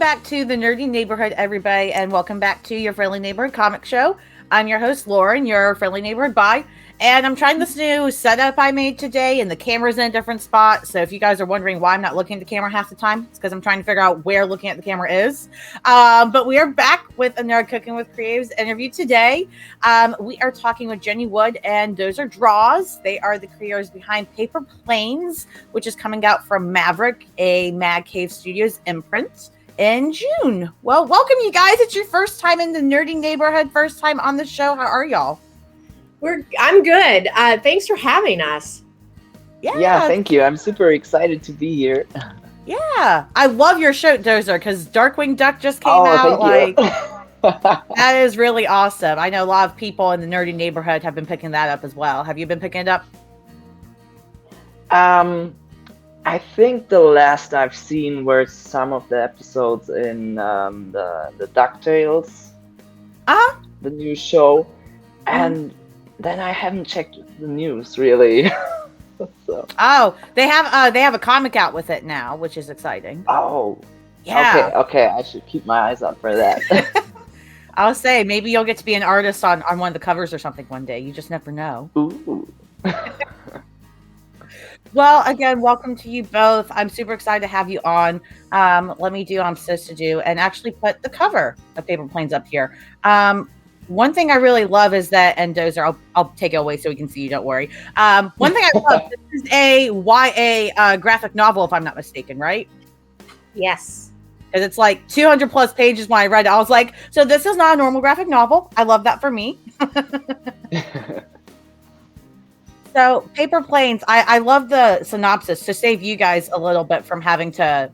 back to the Nerdy Neighborhood, everybody, and welcome back to your Friendly Neighborhood Comic Show. I'm your host, Lauren, your Friendly Neighborhood Bi, and I'm trying this new setup I made today, and the camera's in a different spot, so if you guys are wondering why I'm not looking at the camera half the time, it's because I'm trying to figure out where looking at the camera is. But we are back with another Cooking with Creatives interview today. We are talking with Jennie Wood and Dozer Draws. They are the creators behind Paper Planes, which is coming out from Maverick, a Madcave Studios imprint, in June. Well, welcome you guys. It's your first time in the Nerdy Neighborhood, first time on the show. How are y'all? I'm good. Thanks for having us. Yeah, thank you. I'm super excited to be here. Yeah, I love your shirt, Dozer, because Darkwing Duck just came out. Thank you. That is really awesome. I know a lot of people in the Nerdy Neighborhood have been picking that up as well. Have you been picking it up? I think the last I've seen were some of the episodes in the DuckTales, the new show, and then I haven't checked the news really. So. Oh, they have a comic out with it now, which is exciting. Oh, yeah. Okay. I should keep my eyes out for that. I'll say maybe you'll get to be an artist on one of the covers or something one day. You just never know. Ooh. Well, again, welcome to you both. I'm super excited to have you on. Let me do what I'm supposed to do and actually put the cover of Paper Planes up here. One thing I really love is that, and Dozer, I'll take it away so we can see you, don't worry. One thing I love, this is a YA graphic novel, if I'm not mistaken, right? Yes. Because it's like 200 plus pages when I read it. I was like, so this is not a normal graphic novel. I love that for me. So, Paper Planes, I love the synopsis to save you guys a little bit from having to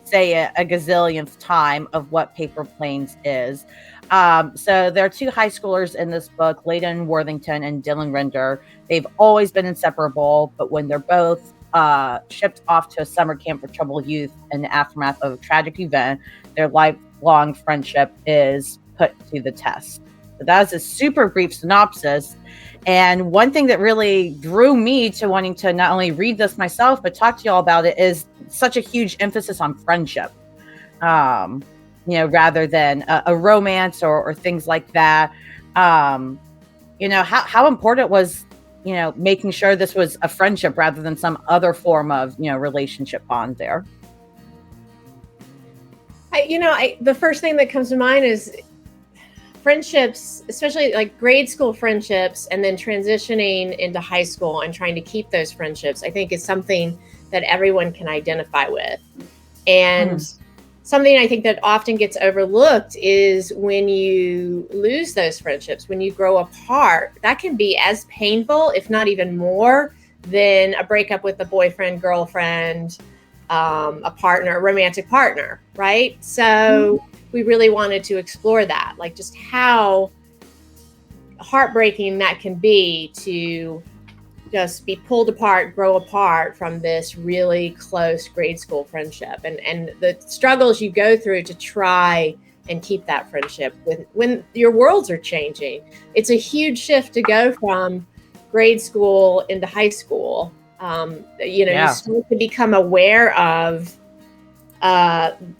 say a gazillionth time of what Paper Planes is. So, there are two high schoolers in this book, Layden Worthington and Dylan Rinder. They've always been inseparable, but when they're both shipped off to a summer camp for troubled youth in the aftermath of a tragic event, their lifelong friendship is put to the test. So that is a super brief synopsis. And one thing that really drew me to wanting to not only read this myself, but talk to y'all about it is such a huge emphasis on friendship, rather than a romance or things like that. How important was, making sure this was a friendship rather than some other form of, relationship bond there. The first thing that comes to mind is friendships, especially like grade school friendships, and then transitioning into high school and trying to keep those friendships, I think is something that everyone can identify with. And something I think that often gets overlooked is when you lose those friendships, when you grow apart, that can be as painful, if not even more, than a breakup with a boyfriend, girlfriend, a partner, a romantic partner, right? So we really wanted to explore that, like just how heartbreaking that can be to just be pulled apart, grow apart from this really close grade school friendship, and the struggles you go through to try and keep that friendship when your worlds are changing. It's a huge shift to go from grade school into high school. You start to become aware of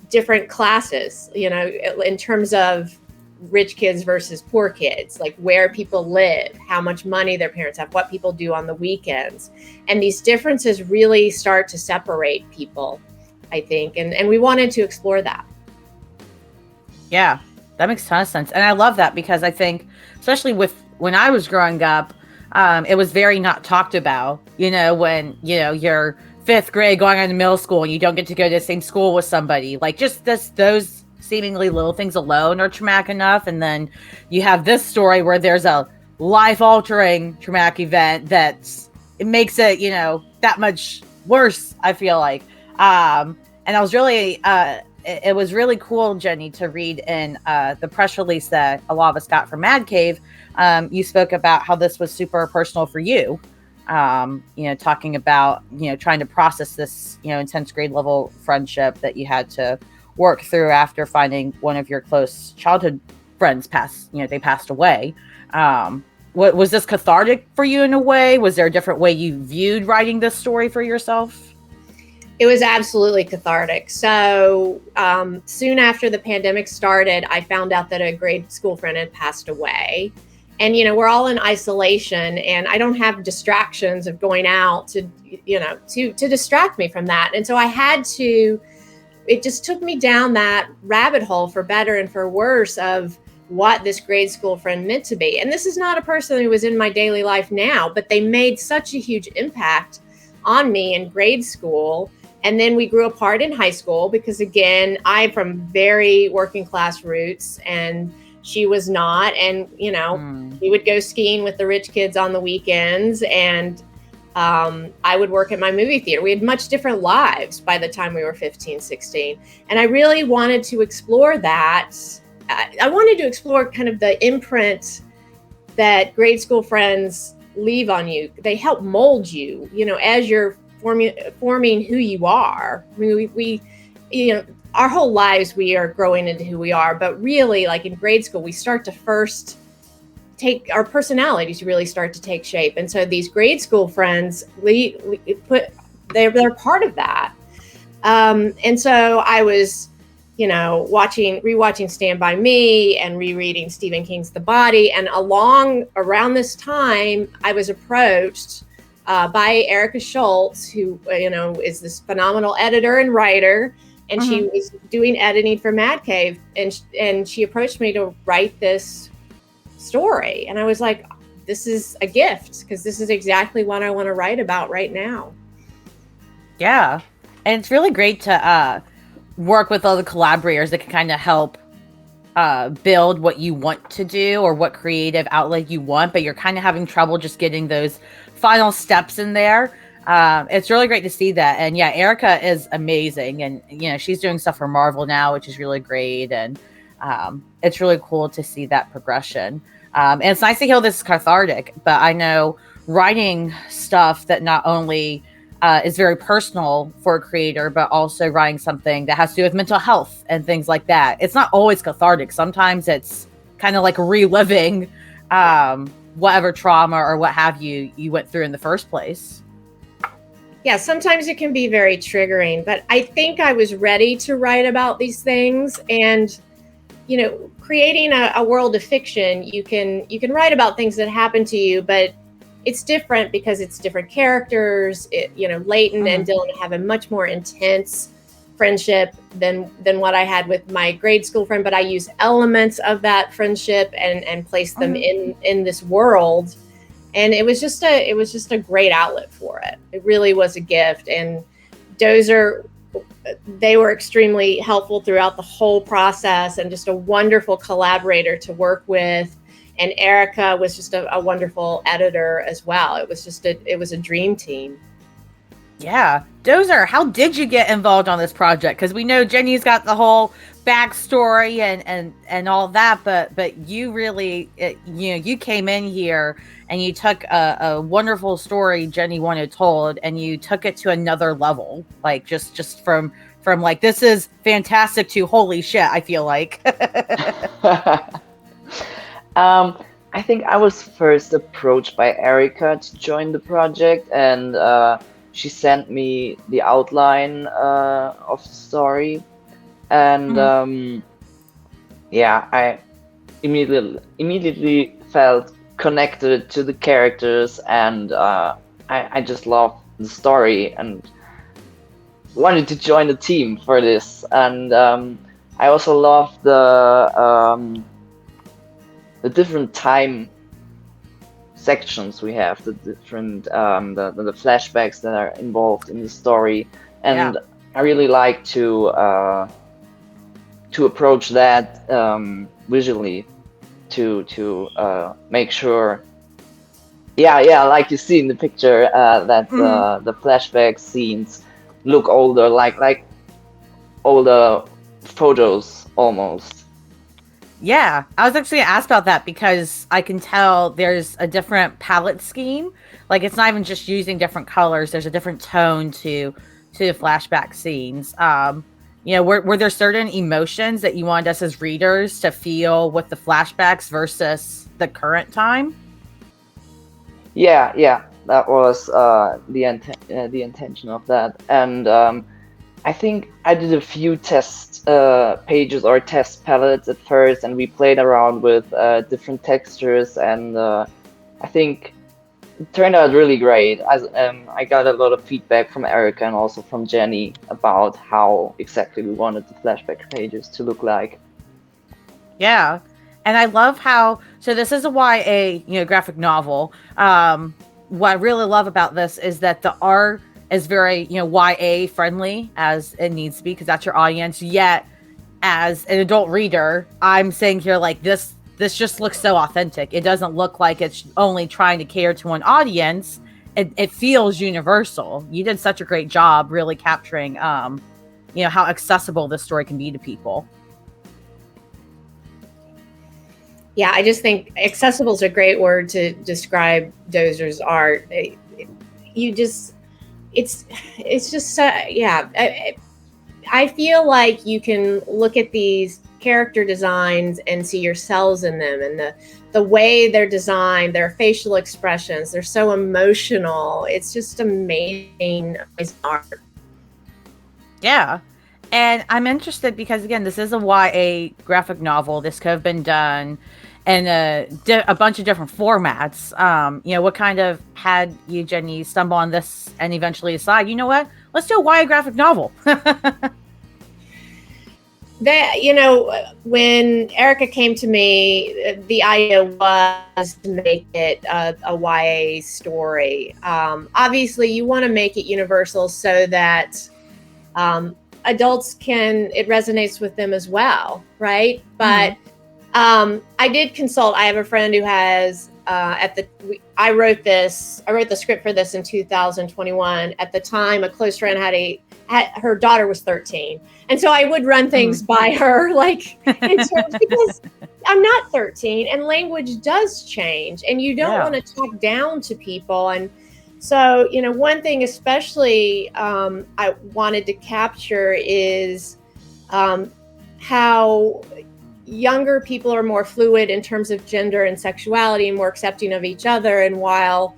different classes, in terms of rich kids versus poor kids, like where people live, how much money their parents have, what people do on the weekends. And these differences really start to separate people, I think. And we wanted to explore that. Yeah, that makes a ton of sense. And I love that because I think, especially when I was growing up, it was very not talked about, when, you're fifth grade going on to middle school and you don't get to go to the same school with somebody, like just those seemingly little things alone are traumatic enough. And then you have this story where there's a life-altering traumatic event it makes it, that much worse, I feel like. And I was really, it was really cool, Jennie, to read in the press release that a lot of us got from Madcave. You spoke about how this was super personal for you. Talking about, trying to process this, intense grade level friendship that you had to work through after finding one of your close childhood friends passed away. What was this cathartic for you in a way? Was there a different way you viewed writing this story for yourself? It was absolutely cathartic. So soon after the pandemic started, I found out that a grade school friend had passed away. And, we're all in isolation, and I don't have distractions of going out to distract me from that. And so it just took me down that rabbit hole, for better and for worse, of what this grade school friend meant to be. And this is not a person who was in my daily life now, but they made such a huge impact on me in grade school. And then we grew apart in high school because, again, I'm from very working class roots and she was not. And, we would go skiing with the rich kids on the weekends, and I would work at my movie theater. We had much different lives by the time we were 15, 16. And I really wanted to explore that. I wanted to explore kind of the imprint that grade school friends leave on you. They help mold you, as you're forming who you are. I mean, we our whole lives we are growing into who we are, but really, like in grade school, we start to first take our personalities really start to take shape. And so these grade school friends, they're part of that. And so I was, rewatching Stand By Me and rereading Stephen King's The Body. And around this time, I was approached by Erica Schultz, who, is this phenomenal editor and writer. And she was doing editing for Madcave. And she approached me to write this story. And I was like, this is a gift, because this is exactly what I want to write about right now. Yeah. And it's really great to work with other collaborators that can kind of help build what you want to do or what creative outlet you want, but you're kind of having trouble just getting those final steps in there. It's really great to see that. And yeah, Erica is amazing. And, she's doing stuff for Marvel now, which is really great. And it's really cool to see that progression. And it's nice to hear this is cathartic, but I know writing stuff that not only is very personal for a creator, but also writing something that has to do with mental health and things like that. It's not always cathartic. Sometimes it's kind of like reliving whatever trauma or what have you went through in the first place. Yeah, sometimes it can be very triggering, but I think I was ready to write about these things. And, creating a world of fiction, you can write about things that happen to you, but it's different because it's different characters. Leighton and Dylan have a much more intense friendship than what I had with my grade school friend, but I use elements of that friendship and place them in this world. And it was just a great outlet for it. It really was a gift. And Dozer, they were extremely helpful throughout the whole process and just a wonderful collaborator to work with. And Erica was just a wonderful editor as well. It was a dream team. Yeah. Dozer, how did you get involved on this project? Because we know Jenny's got the whole backstory and all that, but you really, you came in here and you took a wonderful story Jenny wanted told, and you took it to another level, like just from like, this is fantastic to holy shit, I feel like. I think I was first approached by Erica to join the project, and she sent me the outline of the story, and I immediately felt connected to the characters, and I just loved the story and wanted to join the team for this. And I also loved the different time sections we have, the different the flashbacks that are involved in the story, and I really like to approach that visually to make sure like you see in the picture that the flashback scenes look older, like older photos almost. Yeah, I was actually gonna ask about that because I can tell there's a different palette scheme. Like, it's not even just using different colors. There's a different tone to the flashback scenes. Were there certain emotions that you wanted us as readers to feel with the flashbacks versus the current time? Yeah. that was the intention of that. And I think I did a few test pages or test palettes at first, and we played around with different textures, and I think it turned out really great. I got a lot of feedback from Erica and also from Jennie about how exactly we wanted the flashback pages to look like. Yeah. And I love how, so this is a YA, graphic novel. What I really love about this is that the art is very, YA friendly as it needs to be, because that's your audience. Yet, as an adult reader, I'm saying here, like, this just looks so authentic. It doesn't look like it's only trying to cater to an audience. It feels universal. You did such a great job really capturing, how accessible this story can be to people. Yeah, I just think accessible is a great word to describe Dozer's art. It's just, yeah. I feel like you can look at these character designs and see yourselves in them, and the way they're designed, their facial expressions, they're so emotional. It's just amazing art. Yeah. And I'm interested because, again, this is a YA graphic novel. This could have been done in a bunch of different formats. What kind of had you, Jennie, stumble on this and eventually decide, you know what, let's do a YA graphic novel? When Erica came to me, the idea was to make it a YA story. Obviously, you want to make it universal so that adults it resonates with them as well, right? But I did consult. I have a friend who has I wrote the script for this in 2021. At the time, a close friend her daughter was 13, and so I would run things by her, like because I'm not 13, and language does change, and you don't want to talk down to people. And so, one thing especially I wanted to capture is how younger people are more fluid in terms of gender and sexuality and more accepting of each other. And while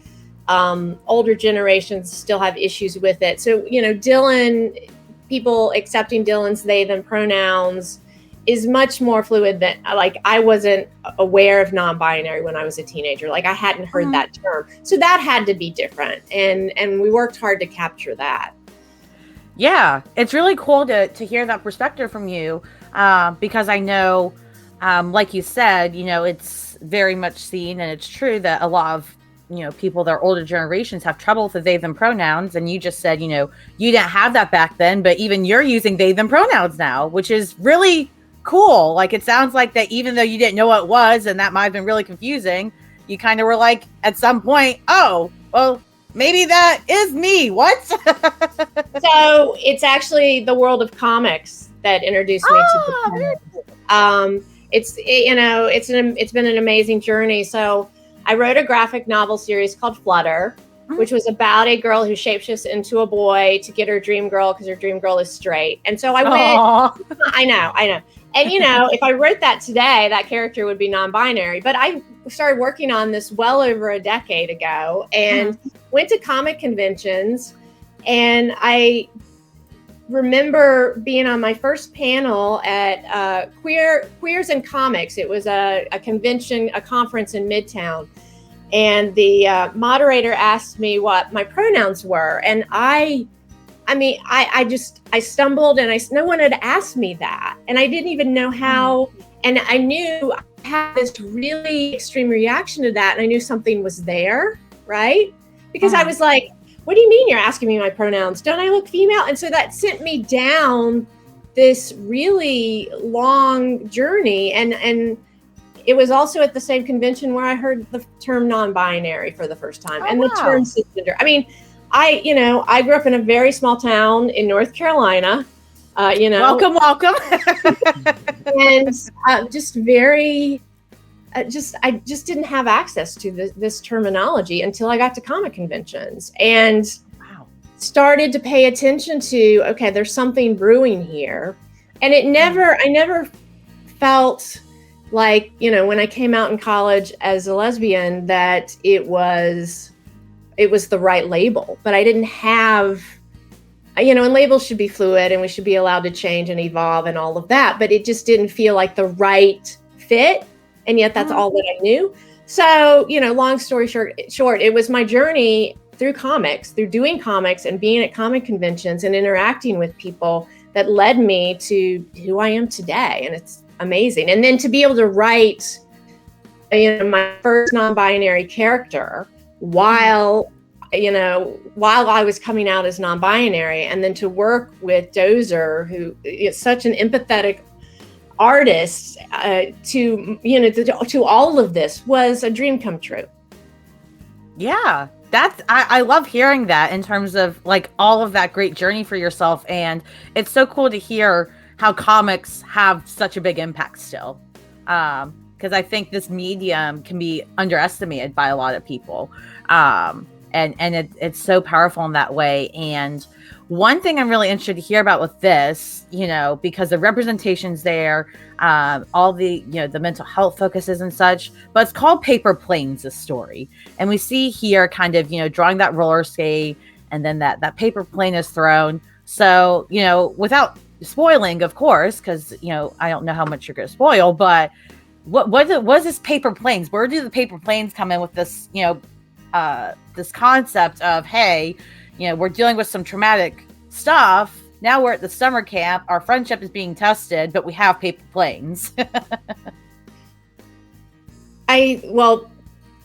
older generations still have issues with it. So, Dylan, people accepting Dylan's they, them pronouns is much more fluid than, like, I wasn't aware of non-binary when I was a teenager. Like, I hadn't heard that term. So that had to be different. And we worked hard to capture that. Yeah, it's really cool to hear that perspective from you, because I know, like you said, it's very much seen, and it's true that a lot of, people that are older generations have trouble with the they, them pronouns. And you just said, you didn't have that back then, but even you're using they, them pronouns now, which is really cool. Like, it sounds like that even though you didn't know what it was, and that might have been really confusing, you kind of were like, at some point, oh, well, maybe that is me. What? So it's actually the world of comics that introduced me to the it's been an amazing journey. So I wrote a graphic novel series called Flutter, which was about a girl who shapeshifts into a boy to get her dream girl because her dream girl is straight. And so I went, I know. And, if I wrote that today, that character would be non-binary. But I started working on this well over a decade ago and went to comic conventions. And I remember being on my first panel at Queers in Comics. It was a convention, a conference in Midtown. And the moderator asked me what my pronouns were. And I stumbled, and no one had asked me that. And I didn't even know how. And I knew I had this really extreme reaction to that. And I knew something was there, right? Because I was like, what do you mean you're asking me my pronouns? Don't I look female? And so that sent me down this really long journey. And it was also at the same convention where I heard the term non-binary for the first time, and the term cisgender. I mean, I grew up in a very small town in North Carolina, Welcome. And just very, I just didn't have access to this terminology until I got to comic conventions and started to pay attention to, okay, there's something brewing here. And I never felt like, when I came out in college as a lesbian, that it was it was the right label, but I didn't have, and labels should be fluid and we should be allowed to change and evolve and all of that, but it just didn't feel like the right fit. And yet that's all that I knew. So, long story short, it was my journey through comics, through doing comics and being at comic conventions and interacting with people that led me to who I am today. And it's amazing. And then to be able to write, my first non-binary character while I was coming out as non-binary, and then to work with Dozer, who is such an empathetic artist, to all of this was a dream come true. Yeah. I love hearing that in terms of like all of that great journey for yourself. And it's so cool to hear how comics have such a big impact still. Because I think this medium can be underestimated by a lot of people. And it's so powerful in that way. And one thing I'm really interested to hear about with this, because the representation's there, all the, the mental health focuses and such, but it's called Paper Planes, this story. And we see here kind of, drawing that roller skate, and then that paper plane is thrown. So, without spoiling, of course, because, I don't know how much you're going to spoil, but what is this paper planes? Where do the paper planes come in with this, this concept of, hey, we're dealing with some traumatic stuff. Now we're at the summer camp. Our friendship is being tested, but we have paper planes.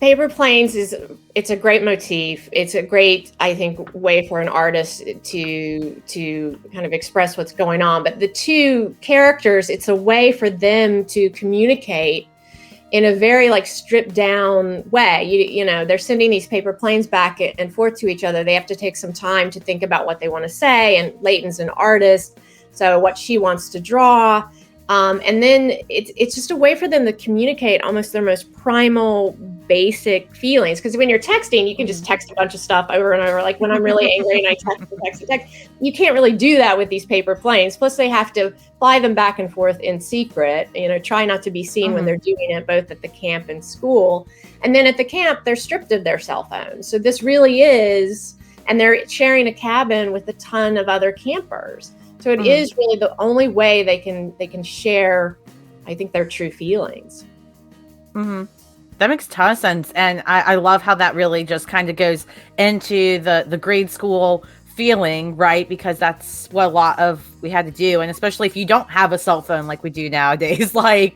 Paper planes it's a great motif. It's a great, I think, way for an artist to kind of express what's going on. But the two characters, it's a way for them to communicate in a very stripped down way. They're sending these paper planes back and forth to each other. They have to take some time to think about what they want to say. And Leighton's an artist, so what she wants to draw. And then it's just a way for them to communicate almost their most primal, basic feelings. Because when you're texting, you can just text a bunch of stuff over and over. Like when I'm really angry and I text. You can't really do that with these paper planes. Plus, they have to fly them back and forth in secret. Try not to be seen when they're doing it, both at the camp and school. And then at the camp, they're stripped of their cell phones. So this really is, and they're sharing a cabin with a ton of other campers. So it is really the only way they can share, I think, their true feelings. Mm-hmm. That makes a ton of sense. And I love how that really just kind of goes into the grade school feeling, right? Because that's what a lot of we had to do. And especially if you don't have a cell phone like we do nowadays, how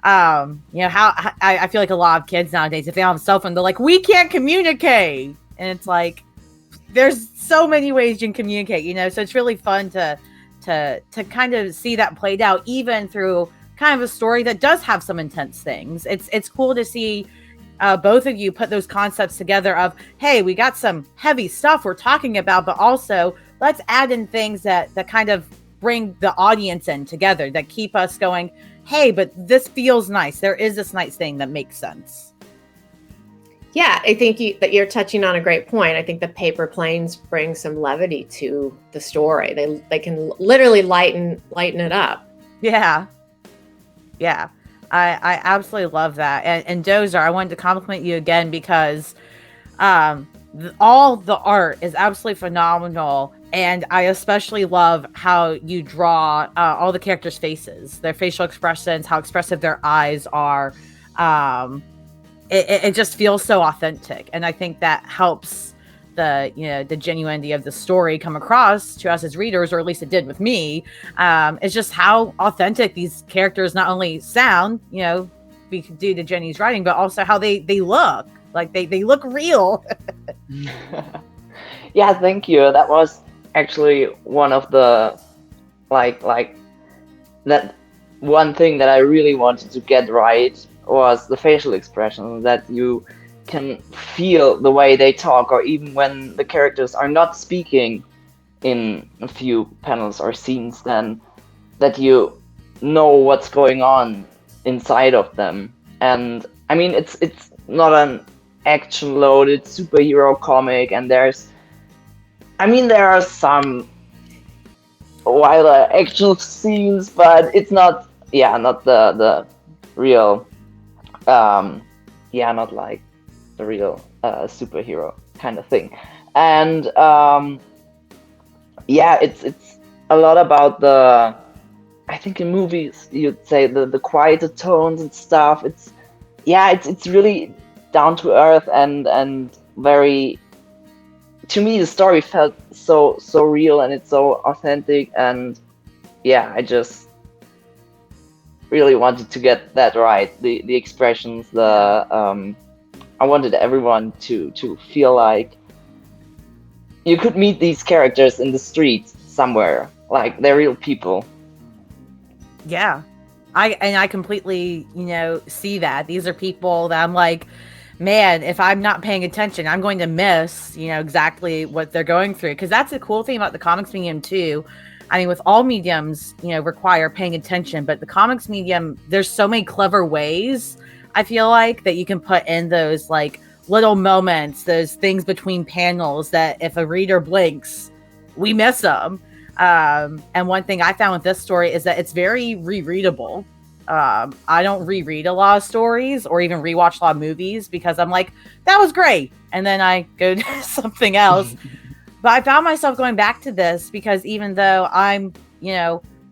I feel like a lot of kids nowadays, if they don't have a cell phone, they're like, we can't communicate. And it's like, there's so many ways you can communicate, so it's really fun to kind of see that played out, even through kind of a story that does have some intense things. It's cool to see both of you put those concepts together of, hey, we got some heavy stuff we're talking about, but also let's add in things that kind of bring the audience in together, that keep us going, hey, but this feels nice. There is this nice thing that makes sense. Yeah, I think that you're touching on a great point. I think the paper planes bring some levity to the story. They can literally lighten it up. Yeah. I absolutely love that. And Dozer, I wanted to compliment you again because all the art is absolutely phenomenal. And I especially love how you draw all the characters' faces, their facial expressions, how expressive their eyes are. It just feels so authentic, and I think that helps the genuinity of the story come across to us as readers, or at least it did with me. It's just how authentic these characters not only sound, we could do to Jennie's writing, but also how they look. Like they look real. Yeah, thank you. That was actually one of the like that one thing that I really wanted to get right was the facial expression, that you can feel the way they talk, or even when the characters are not speaking in a few panels or scenes, then that you know what's going on inside of them. And I mean, it's not an action loaded superhero comic, and there are some wilder action scenes, but it's not the real not like the real superhero kind of thing. And it's a lot about I think in movies you'd say the quieter tones and stuff. It's really down to earth and very. To me, the story felt so real, and it's so authentic, and I just really wanted to get that right. The expressions, I wanted everyone to feel like you could meet these characters in the streets somewhere, like they're real people. Yeah, I completely, see that. These are people that I'm like, man, if I'm not paying attention, I'm going to miss, exactly what they're going through. Because that's the cool thing about the comics medium too. I mean, with all mediums, require paying attention, but the comics medium, there's so many clever ways, I feel like, that you can put in those like little moments, those things between panels that if a reader blinks, we miss them. And one thing I found with this story is that it's very rereadable. I don't reread a lot of stories or even rewatch a lot of movies because I'm like, that was great. And then I go to something else. But I found myself going back to this because even though I'm,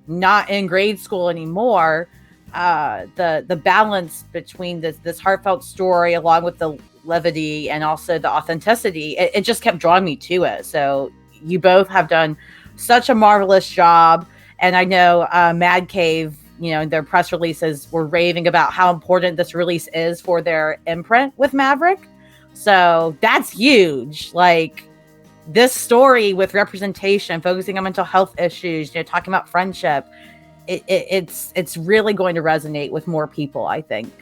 not in grade school anymore, the balance between this heartfelt story along with the levity and also the authenticity, it just kept drawing me to it. So you both have done such a marvelous job. And I know Madcave, their press releases were raving about how important this release is for their imprint with Maverick. So that's huge. Like this story with representation, focusing on mental health issues, talking about friendship, it's really going to resonate with more people, I think.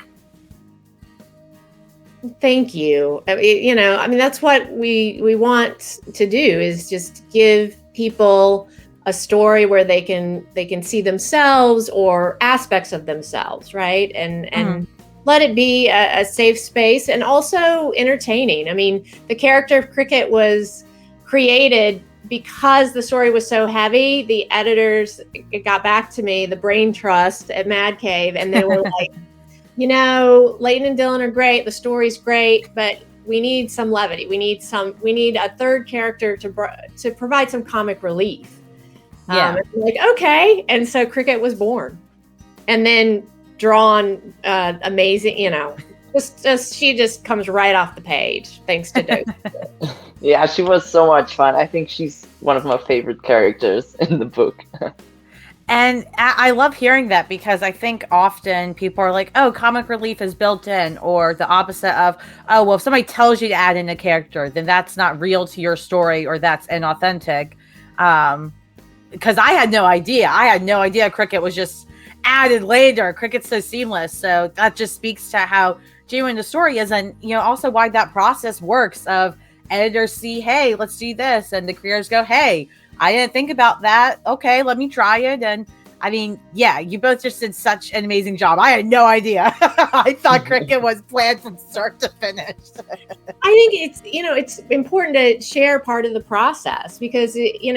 Thank you. I mean, that's what we want to do, is just give people a story where they can see themselves or aspects of themselves, right? And let it be a safe space and also entertaining. I mean, the character of Cricket was created because the story was so heavy. The editors got back to me, the brain trust at Madcave, and they were like, Layton and Dylan are great, the story's great, but we need some levity. We need a third character to provide some comic relief. Yeah. Like, okay. And so Cricket was born, and then drawn amazing, she just comes right off the page thanks to Dozer. Yeah, she was so much fun. I think she's one of my favorite characters in the book. And I love hearing that because I think often people are like, oh, comic relief is built in, or the opposite of, oh, well, if somebody tells you to add in a character, then that's not real to your story or that's inauthentic. Because I had no idea Cricket was just added later. Cricket's so seamless. So that just speaks to how genuine the story is, and also why that process works of editors see, hey, let's do this, and the creators go, hey, I didn't think about that. Okay, let me try it. And I mean, yeah, you both just did such an amazing job. I had no idea. I thought Cricket was planned from start to finish. I think it's important to share part of the process because she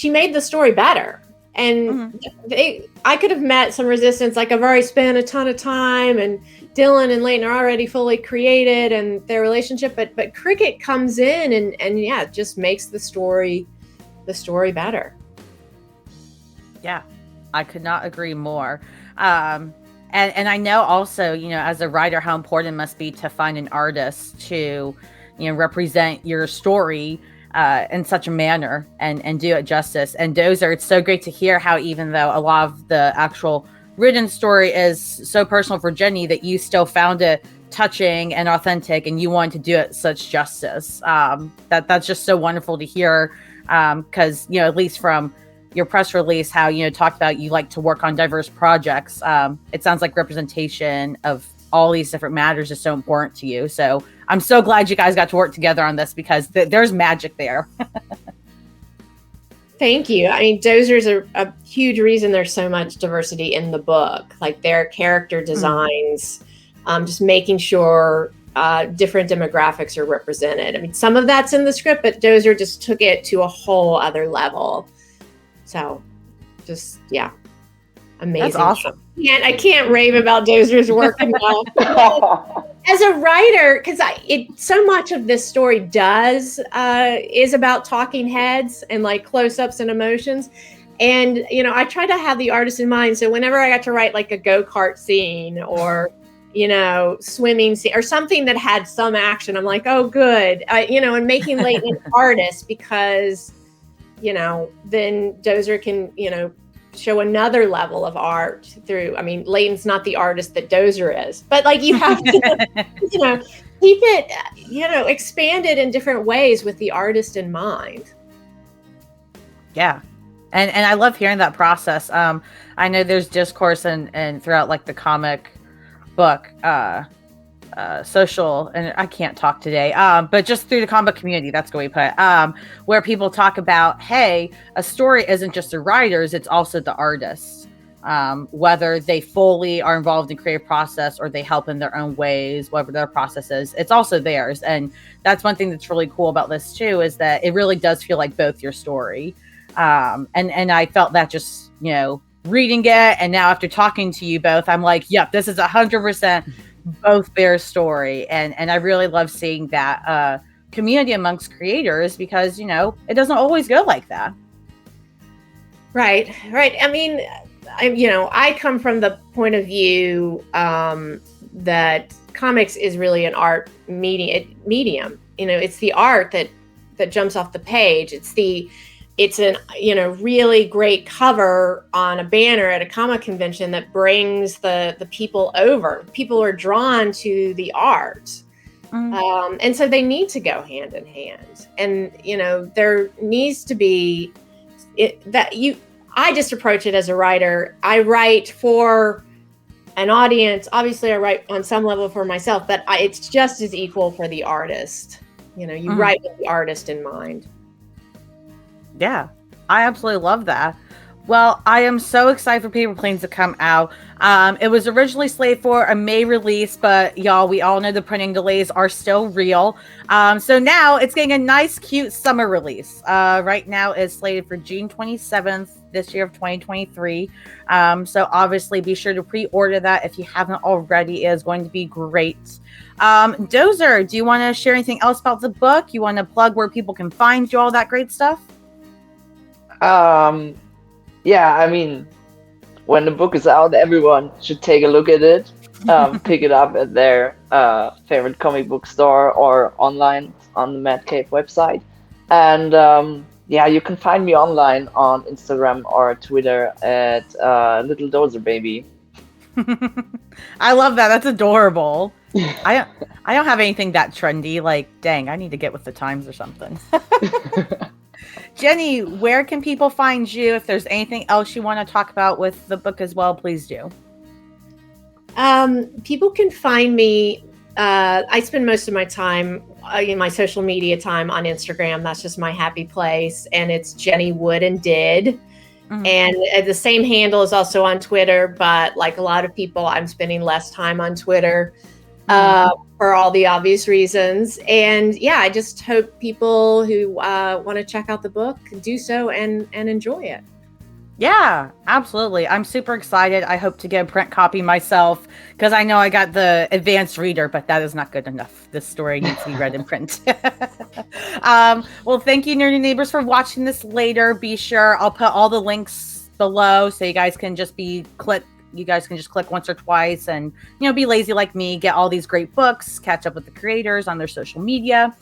made the story better. And I could have met some resistance, like I've already spent a ton of time and Dylan and Layton are already fully created and their relationship, but Cricket comes in and it just makes the story better. Yeah, I could not agree more. And I know also, as a writer, how important it must be to find an artist to, represent your story in such a manner and do it justice. And Dozer, it's so great to hear how even though a lot of the actual written story is so personal for Jennie, that you still found it touching and authentic and you wanted to do it such justice. That's just so wonderful to hear because, at least from your press release, how, talked about you like to work on diverse projects. It sounds like representation of all these different matters is so important to you. So I'm so glad you guys got to work together on this because there's magic there. Thank you. I mean, Dozer's a huge reason there's so much diversity in the book, like their character designs, just making sure different demographics are represented. I mean, some of that's in the script, but Dozer just took it to a whole other level. So just, amazing. That's awesome. I can't rave about Dozer's work enough. as a writer, because so much of this story is about talking heads and like close-ups and emotions. And, I try to have the artist in mind. So whenever I got to write like a go-kart scene or, swimming scene or something that had some action, I'm like, oh, good. And making Leighton an artist because, then Dozer can, show another level of art through. I mean, Leighton's not the artist that Dozer is, but like you have to, keep it, expand it in different ways with the artist in mind. Yeah. And I love hearing that process. I know there's discourse and throughout like the comic book, social, and I can't talk today, but just through the comic community, that's the way we put it, where people talk about, hey, a story isn't just the writers, it's also the artists. Whether they fully are involved in creative process or they help in their own ways, whatever their process is, it's also theirs. And that's one thing that's really cool about this too, is that it really does feel like both your story. And I felt that just, reading it. And now after talking to you both, I'm like, yep, this is 100% both their story. And I really love seeing that community amongst creators because, it doesn't always go like that. Right. I mean, I come from the point of view that comics is really an art medium. It's the art that jumps off the page. It's an really great cover on a banner at a comic convention that brings the people over. People are drawn to the art. And so they need to go hand in hand. And, there needs to be I just approach it as a writer. I write for an audience. Obviously I write on some level for myself, but it's just as equal for the artist. You write with the artist in mind. Yeah, I absolutely love that. Well, I am so excited for Paper Planes to come out. It was originally slated for a May release, but y'all, we all know the printing delays are still real. So now it's getting a nice, cute summer release. Right now it's slated for June 27th this year of 2023. So obviously be sure to pre-order that if you haven't already. It is going to be great. Dozer, do you want to share anything else about the book? You want to plug where people can find you, all that great stuff? Yeah, I mean, when the book is out, everyone should take a look at it, pick it up at their favorite comic book store or online on the Madcave website. And yeah, you can find me online on Instagram or Twitter at Little Dozer Baby. I love that. That's adorable. I don't have anything that trendy. Like, dang, I need to get with the times or something. Jennie, where can people find you? If there's anything else you want to talk about with the book as well, please do. People can find me. I spend most of my time, my social media time on Instagram. That's just my happy place. And it's Jennie Wood and Did. Mm-hmm. And the same handle is also on Twitter. But like a lot of people, I'm spending less time on Twitter. For all the obvious reasons. And yeah, I just hope people who want to check out the book do so and enjoy it. Yeah, absolutely. I'm super excited. I hope to get a print copy myself because I know I got the advanced reader, but that is not good enough. This story needs to be read in print. Well, thank you, Nerdy Neighbors, for watching this later. Be sure I'll put all the links below so you guys can just click once or twice and, be lazy like me, get all these great books, catch up with the creators on their social media.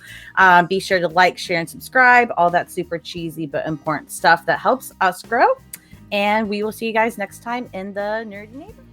Be sure to like, share, and subscribe, all that super cheesy but important stuff that helps us grow. And we will see you guys next time in the Nerdy Neighborhood.